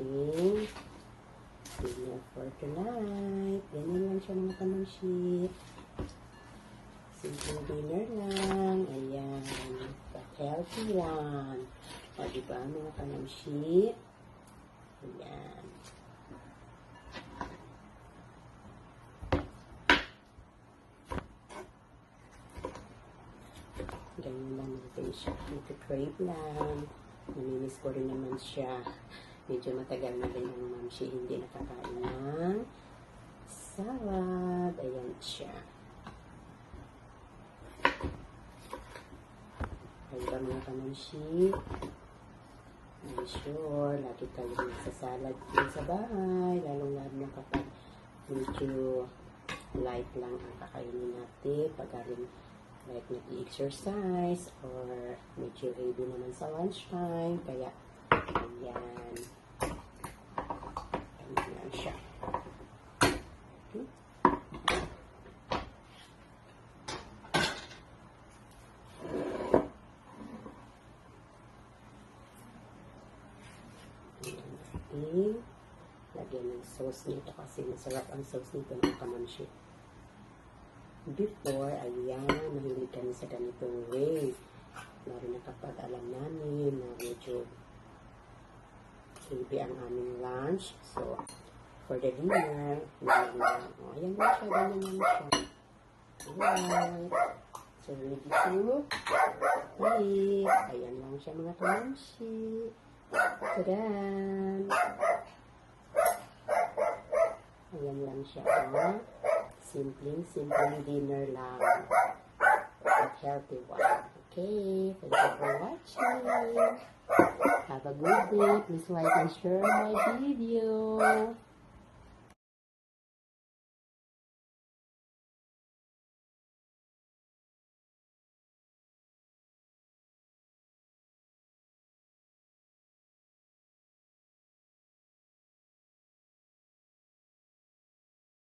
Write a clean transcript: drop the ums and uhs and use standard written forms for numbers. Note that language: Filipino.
ating dinner for tonight. Ganyan lang siya mga kamamshi. Simple dinner lang. Ayan. But healthy one. O, diba mga kamamshi? Ayan. Ganyan lang natin siya. Ito crave lang. Namimiss ko rin naman siya. Medyo matagal na din ang mamshi hindi nakakain ng salad. Ayan siya. Ayun ba mga kamamshi? I'm sure, lagi tayo nagsasalad din sa bahay. Lalong-lalo na kapag medyo light lang ang kakainin natin. Pag rin like nag-exercise or medyo ready naman sa lunchtime. Kaya, ayan. Ayan lang siya. Okay. Ayan natin. Lagyan ng sauce nito kasi masarap ang sauce nito ng kamamshi. Before, ayan, mahilig kami sa ganitong way. Lalo na kapag alam namin na medyo heavy ang aming lunch. So, for the dinner, ayan lang. O, ayan lang siya, ganyan lang siya. Alright. So, ready to eat. Ayan lang siya mga kamamshi. Tadan! Ayan lang siya, ha? Simpleng dinner lang. But healthy one. Okay, thank you for watching. Have a good day. Please like and share my video.